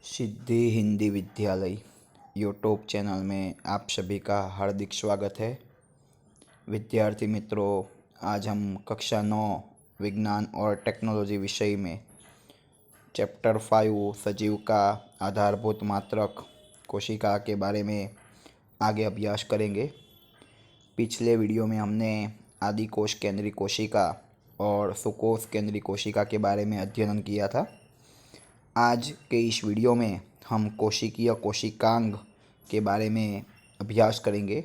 सिद्धि हिंदी विद्यालय YouTube channel में आप सभी का हार्दिक स्वागत है। विद्यार्थी मित्रों, आज हम कक्षा 9 विज्ञान और टेक्नोलॉजी विषय में चैप्टर 5 सजीव का आधारभूत मात्रक कोशिका के बारे में आगे अभ्यास करेंगे। पिछले वीडियो में हमने आदि कोश केंद्रीय कोशिका और सुकोश केंद्रीय कोशिका के बारे में अध्ययन किया था। आज के इस वीडियो में हम कोशिकीय कोशिकांग के बारे में अभ्यास करेंगे।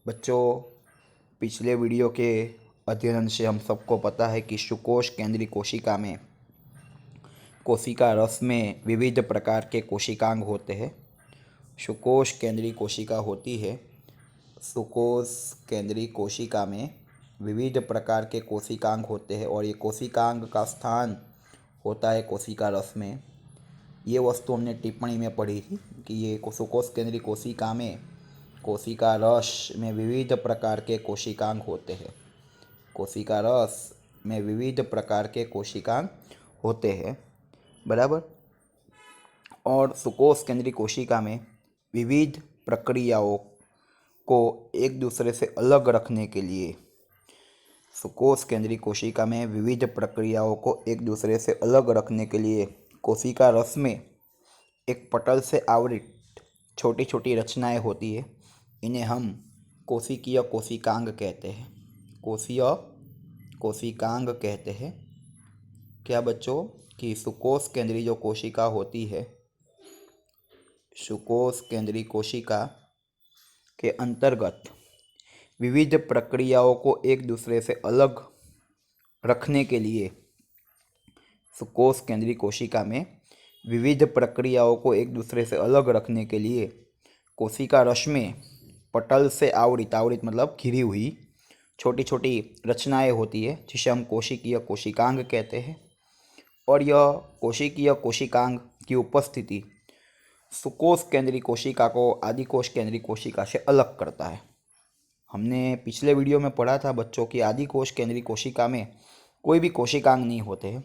बच्चों, पिछले वीडियो के अध्ययन से हम सबको पता है कि सुकोश केंद्रीय कोशिका में कोशिका रस में विविध प्रकार के कोशिकांग होते हैं। सुकोश केंद्रीय कोशिका होती है। सुकोश केंद्रीय कोशिका में विविध प्रकार के कोशिकांग होते हैं और ये कोशिकांग का स्थान होता है कोशिका रस में। ये वस्तु हमने टिप्पणी में पढ़ी थी कि ये सुकोश केंद्रीय कोशिका में कोशिका रस में विविध प्रकार के कोशिकांग होते हैं। कोशिका रस में विविध प्रकार के कोशिकांग होते हैं, बराबर। और सुकोश केंद्रीय कोशिका में विविध प्रक्रियाओं को एक दूसरे से अलग रखने के लिए सुकोश केंद्रीय कोशिका में विविध प्रक्रियाओं को एक दूसरे से अलग रखने के लिए कोशिका रस में एक पटल से आवृत छोटी छोटी रचनाएं होती है। इन्हें हम कोशिकीय कोशिकांग कहते हैं। कोशिकीय कोशिकांग कहते हैं। क्या बच्चों कि सुकोश केंद्रीय जो कोशिका होती है, सुकोश केंद्रीय कोशिका के अंतर्गत विविध प्रक्रियाओं को एक दूसरे से अलग रखने के लिए सुकोश केंद्रीय कोशिका में विविध प्रक्रियाओं को एक दूसरे से अलग रखने के लिए कोशिका रस में पटल से आवृत मतलब घिरी हुई छोटी छोटी रचनाएं होती है, जिसे हम कोशिकीय कोशिकांग कहते हैं। और यह कोशिकीय कोशिकांग की उपस्थिति सुकोश केंद्रीय कोशिका को आदि कोश केंद्रीय कोशिका से अलग करता है। हमने पिछले वीडियो में पढ़ा था बच्चों कि आदि कोश केंद्रीय कोशिका में कोई भी कोशिकांग नहीं होते हैं,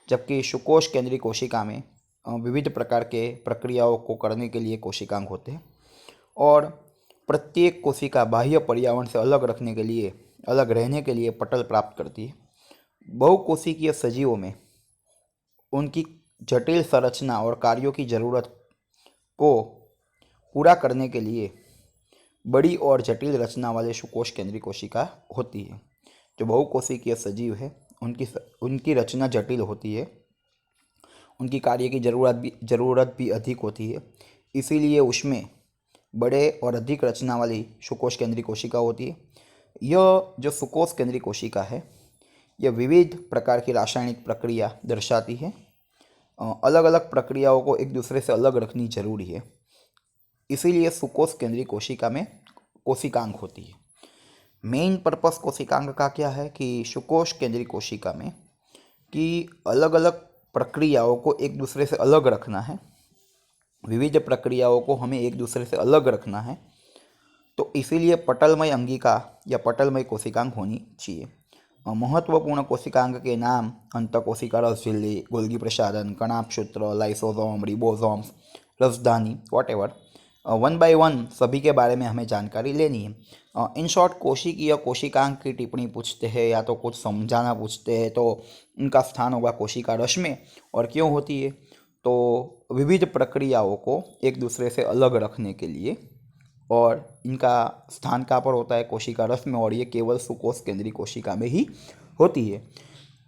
जबकि सुकोश केंद्रीय कोशिका में विविध प्रकार के प्रक्रियाओं को करने के लिए कोशिकांग होते हैं। और प्रत्येक कोशिका बाह्य पर्यावरण से अलग रहने के लिए पटल प्राप्त करती है। बहुकोशिकीय सजीवों में उनकी जटिल संरचना और कार्यों की ज़रूरत को पूरा करने के लिए बड़ी और जटिल रचना वाले सुकोश केंद्रीय कोशिका होती है। जो बहुकोशिकीय सजीव है उनकी रचना जटिल होती है, उनकी कार्य की ज़रूरत भी अधिक होती है, इसीलिए उसमें बड़े और अधिक रचना वाली सुकोश केंद्रीय कोशिका होती है। यह जो सुकोश केंद्रीय कोशिका है, यह विविध प्रकार की रासायनिक प्रक्रिया दर्शाती है। अलग अलग प्रक्रियाओं को एक दूसरे से अलग रखनी जरूरी है, इसीलिए सुकोश केंद्रीय कोशिका में कोशिकांग होती है। मेन पर्पस कोशिकांग का क्या है कि सुकोश केंद्रीय कोशिका में कि अलग अलग प्रक्रियाओं को एक दूसरे से अलग रखना है, विविध प्रक्रियाओं को हमें एक दूसरे से अलग रखना है, तो इसीलिए पटलमय अंगिका या पटलमय कोशिकांग होनी चाहिए। महत्वपूर्ण कोशिकांग के नाम अंतःकोशिका रस झिल्ली, गोल्गी प्रसाधन, कणाभसूत्र, लाइसोसोम, रिबोसोम्स, रसधानी, वॉटेवर, 1 बाय 1 सभी के बारे में हमें जानकारी लेनी है। इन शॉर्ट कोशिकीय कोशिकांग की टिप्पणी पूछते हैं या तो कुछ समझाना पूछते हैं, तो इनका स्थान होगा कोशिका रस में। और क्यों होती है, तो विविध प्रक्रियाओं को एक दूसरे से अलग रखने के लिए। और इनका स्थान कहाँ पर होता है, कोशिका रस में, और ये केवल सुकोश केंद्रीय कोशिका में ही होती है।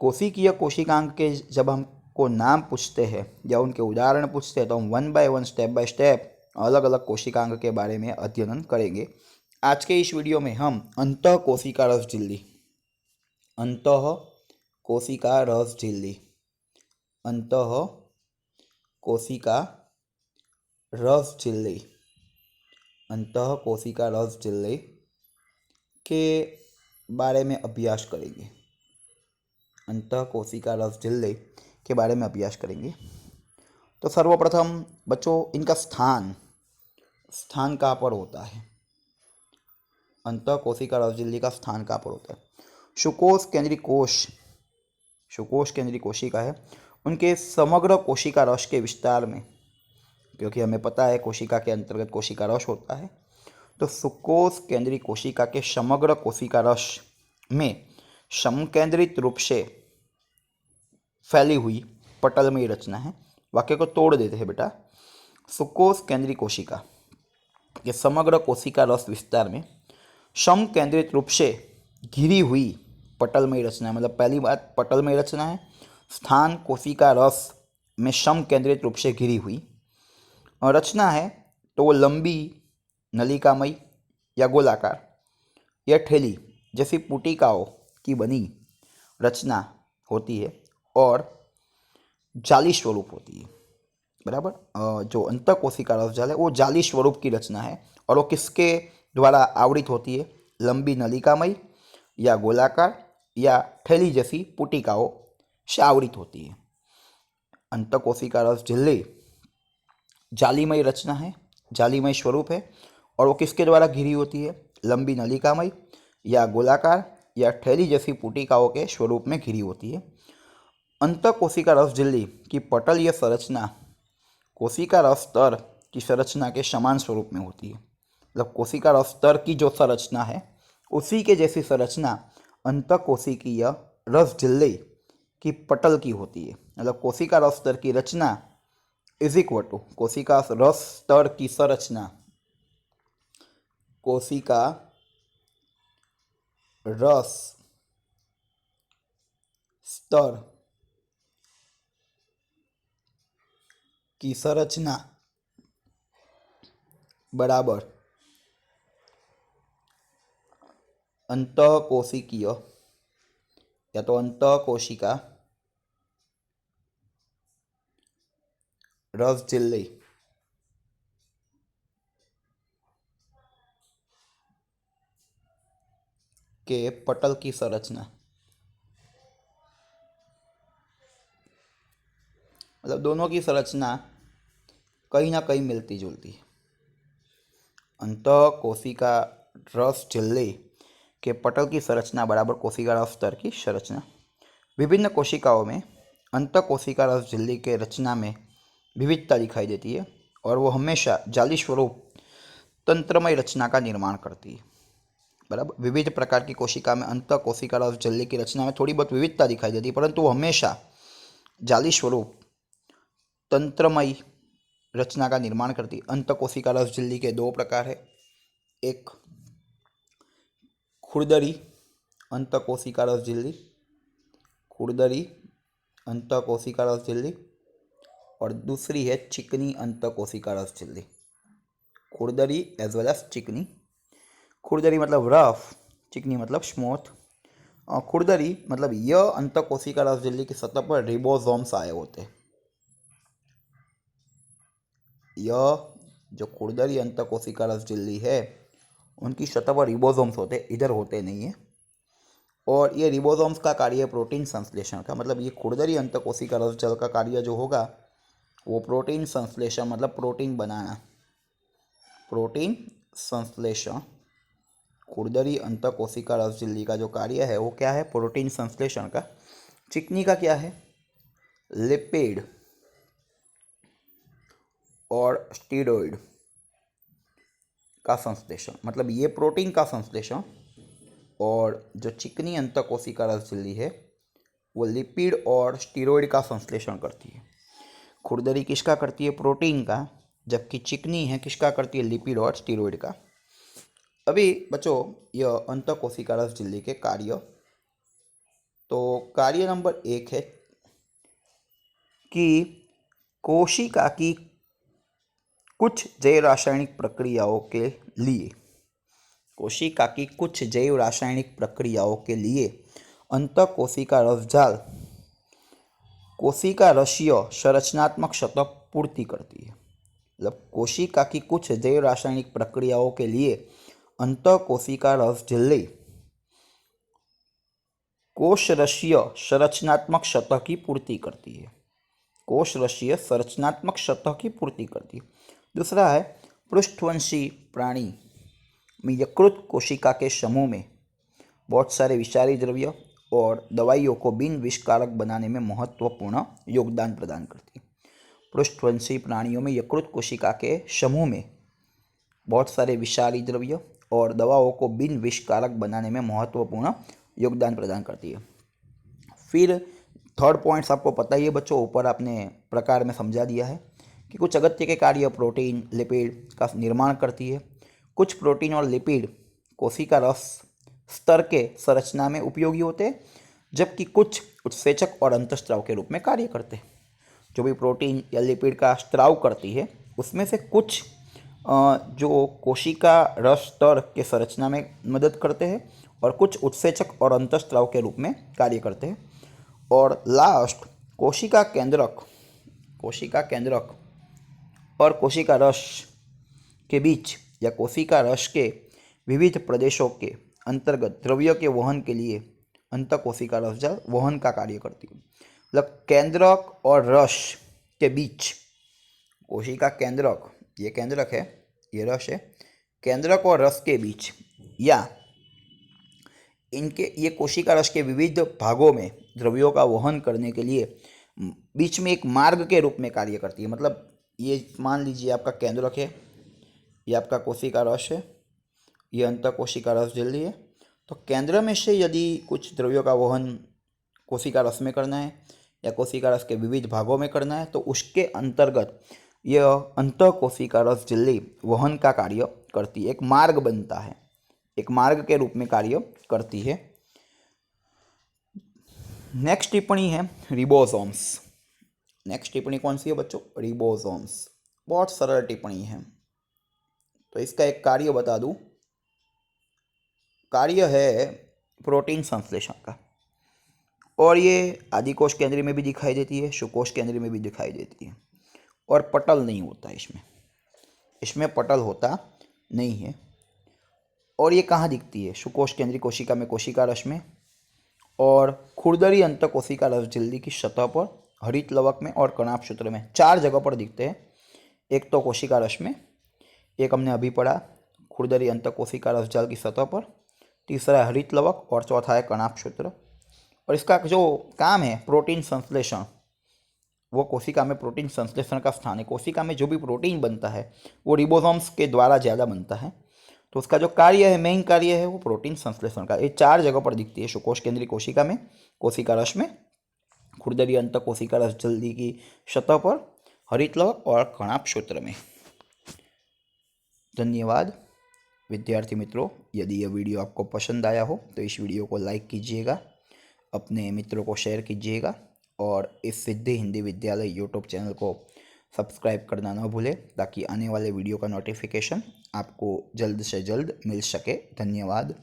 कोशिकीय कोशिकांग के जब हमको नाम पूछते हैं या उनके उदाहरण पूछते हैं, तो हम 1 बाय 1 स्टेप बाय स्टेप अलग अलग कोशिकांग के बारे में अध्ययन करेंगे। आज के इस वीडियो में हम अंतः कोशिका रस झिल्ली, अंतः कोशिका रस झिल्ली, अंतः कोशिका रस झिल्ली, अंतः कोशिका रस झिल्ली के बारे में अभ्यास करेंगे। अंतः कोशिका रस झिल्ली के बारे में अभ्यास करेंगे। तो सर्वप्रथम बच्चों, इनका स्थान कहाँ पर होता है, अंतः कोशिका रस झिल्ली का स्थान कहाँ पर होता है। सुकोश केंद्रीय कोशिका है, उनके समग्र कोशिका रस के विस्तार में क्योंकि हमें पता है कोशिका के अंतर्गत कोशिका रस होता है। तो सुकोष केंद्रीय कोशिका के समग्र कोशिका रस में समकेंद्रित रूप से फैली हुई पटलमयी रचना है। वाक्य को तोड़ देते हैं बेटा। सुकोष केंद्रीय कोशिका के समग्र कोशिका रस विस्तार में समकेंद्रित रूप से घिरी हुई पटलमयी रचना है। मतलब पहली बात पटलमयी रचना है, स्थान कोशिका रस में समकेंद्रित रूप से घिरी हुई और रचना है तो वो लंबी, नलिकामयी या गोलाकार या ठेली जैसी पुटिकाओं की बनी रचना होती है और जाली स्वरूप होती है। बराबर। जो अंतःकोशिका रस जाल है वो जाली स्वरूप की रचना है और वो किसके द्वारा आवृत होती है? लंबी नलिकामयी या गोलाकार या थैली जैसी पुटिकाओं से आवृत होती है। अंतःकोशिका रस झिल्ली जालीमय रचना है, जालीमय स्वरूप है और वो किसके द्वारा घिरी होती है? लंबी नलिकामयी या गोलाकार या थैली जैसी पुटिकाओं के स्वरूप में घिरी होती है। अंतःकोशिका रस झिल्ली की पटलीय संरचना कोशिका रस स्तर की संरचना के समान स्वरूप में होती है। मतलब कोशिका रस स्तर की जो संरचना है उसी के जैसी संरचना अंतःकोशिकीय रस झिल्ली की पटल की होती है। मतलब कोशिका रस स्तर की रचना इज इक्वल टू कोशिका रस स्तर की संरचना कोशिका रस स्तर की संरचना बराबर अंतःकोशिकीय या तो अंतःकोशिका रस झिल्ली के पटल की संरचना। मतलब दोनों की संरचना कहीं ना कहीं मिलती जुलती है। अंतःकोशिका रस झिल्ली के पटल की संरचना बराबर कोशिका रस स्तर की संरचना। विभिन्न कोशिकाओं में अंतःकोशिका रस झिल्ली के रचना में विविधता दिखाई देती है और वो हमेशा जाली स्वरूप तंत्रमय रचना का निर्माण करती है। बराबर। विविध प्रकार की कोशिका में अंतःकोशिका रस झिल्ली की रचना में थोड़ी बहुत विविधता दिखाई देती है, परंतु वो हमेशा जाली स्वरूप तंत्रमय रचना का निर्माण करती है। अंतःकोशिका रस झिल्ली के दो प्रकार है, एक खुरदरी अंतःकोशिका रस झिल्ली, खुरदरी अंतःकोशिका रस झिल्ली, और दूसरी है चिकनी अंतःकोशिका रस झिल्ली। खुरदरी एज वेल एज चिकनी। खुरदरी मतलब रफ, चिकनी मतलब स्मूथ। खुरदरी मतलब यह अंतःकोशिका रस झिल्ली की सतह पर रिबोसोम्स आए होते हैं। यह जो खुरदरी अंतःकोशिका रस झिल्ली है उनकी सतह पर रिबोसोम्स होते, इधर होते नहीं है। और ये रिबोसोम्स का कार्य है प्रोटीन संश्लेषण का। मतलब ये खुरदरी अंतःकोशिका रस जल का कार्य जो होगा वो प्रोटीन संश्लेषण, मतलब प्रोटीन बनाना, प्रोटीन संश्लेषण। खुरदरी अंतःकोशिका रस झिल्ली का जो कार्य है वो क्या है? प्रोटीन संश्लेषण का। चिकनी का क्या है? लिपिड और स्टीरॉयड का संश्लेषण। मतलब ये प्रोटीन का संश्लेषण, और जो चिकनी अंतःकोशिका रस झिल्ली है वो लिपिड और स्टीरॉयड का संश्लेषण करती है। खुरदरी किसका करती है? प्रोटीन का, जबकि चिकनी है किसका करती है? लिपिड और स्टीरॉयड का। अभी बच्चों यह अंतःकोशिका रस झिल्ली के कार्य, तो कार्य नंबर 1 है कि कोशिका की कुछ जैव रासायनिक प्रक्रियाओं के लिए, कोशिका की कुछ जैव रासायनिक प्रक्रियाओं के लिए अंतःकोशिका रसजाल कोशिका रसीय संरचनात्मक सतह पूर्ति करती है। मतलब कोशिका की कुछ जैव रासायनिक प्रक्रियाओं के लिए अंतःकोशिका रस झिल्ली कोशरसीय संरचनात्मक सतह की पूर्ति करती है। कोशरसीय संरचनात्मक सतह की पूर्ति करती है। दूसरा है पृष्ठवंशी प्राणी में यकृत कोशिका के समूह में बहुत सारे विषारी द्रव्य और दवाइयों को बिन विषकारक बनाने में महत्वपूर्ण योगदान प्रदान करती है। पृष्ठवंशी प्राणियों में यकृत कोशिका के समूह में बहुत सारे विषारी द्रव्य और दवाओं को बिन विषकारक बनाने में महत्वपूर्ण योगदान प्रदान करती है। फिर थर्ड पॉइंट्स आपको पता ही है बच्चों, ऊपर आपने प्रकार में समझा दिया है कि कुछ अगत्य के कार्य प्रोटीन लिपिड का निर्माण करती है। कुछ प्रोटीन और लिपिड कोशिका रस स्तर के संरचना में उपयोगी होते हैं, जबकि कुछ उत्सेचक और अंतःस्राव के रूप में कार्य करते हैं। जो भी प्रोटीन या लिपिड का स्त्राव करती है उसमें से कुछ जो कोशिका रस स्तर के संरचना में मदद करते हैं और कुछ उत्सेचक और अंतःस्राव के रूप में कार्य करते हैं। और लास्ट कोशिका केंद्रक और कोशिका रस के बीच या कोशिका रस के विविध प्रदेशों के अंतर्गत द्रव्य के वहन के लिए अंतःकोशिका रस जाल वहन का कार्य करती है। मतलब केंद्रक और रस के बीच, कोशिका केंद्रक, ये केंद्रक है, ये रस है, केंद्रक और रस के बीच या इनके ये कोशिका रस के विविध भागों में द्रव्यों का वहन करने के लिए बीच में एक मार्ग के रूप में कार्य करती है। मतलब ये मान लीजिए आपका केंद्रक है, ये आपका कोशिका रस है, ये अंतःकोशिका रस झिल्ली है। तो केंद्र में से यदि कुछ द्रव्यों का वहन कोशिका रस में करना है या कोशिका रस के विविध भागों में करना है तो उसके अंतर्गत यह अंतःकोशिका रस झिल्ली वहन का कार्य करती है, एक मार्ग बनता है, एक मार्ग के रूप में कार्य करती है। नेक्स्ट टिप्पणी है रिबोसोम्स। नेक्स्ट टिप्पणी कौन सी है बच्चों? रिबोसोम्स। बहुत सरल टिप्पणी है, तो इसका एक कार्य बता दूं। कार्य है प्रोटीन संश्लेषण का, और ये आदिकोश केंद्रीय में भी दिखाई देती है, सुकोश केंद्रीय में भी दिखाई देती है, और पटल नहीं होता इसमें पटल होता नहीं है। और ये कहाँ दिखती है? सुकोश केंद्रीय कोशिका में, कोशिका रस में, और खुरदरी अंतःकोशिका रस झिल्ली की सतह पर, हरित लवक में और कणाभ सूत्र में। 4 जगह पर दिखते हैं। एक तो कोशिका रस में, एक हमने अभी पढ़ा खुरदरी अंतःकोशिका रस जाल की सतह पर, तीसरा है हरित लवक और चौथा है कणाभ सूत्र। और इसका जो काम है प्रोटीन संश्लेषण, वो कोशिका में प्रोटीन संश्लेषण का स्थान है। कोशिका में जो भी प्रोटीन बनता है वो रिबोसोम्स के द्वारा ज़्यादा बनता है, तो उसका जो कार्य है, मेन कार्य है, वो प्रोटीन संश्लेषण का। ये 4 जगह पर दिखती है, सुकोश केंद्रीय कोशिका में, कोशिका रस में, खुरदरी अंतःकोशिका रस झिल्ली की सतह पर, हरित लवक और कणाभ सूत्र में। धन्यवाद विद्यार्थी मित्रों। यदि यह वीडियो आपको पसंद आया हो तो इस वीडियो को लाइक कीजिएगा, अपने मित्रों को शेयर कीजिएगा, और इस सिद्धि हिंदी विद्यालय यूट्यूब चैनल को सब्सक्राइब करना न भूलें, ताकि आने वाले वीडियो का नोटिफिकेशन आपको जल्द से जल्द मिल सके। धन्यवाद।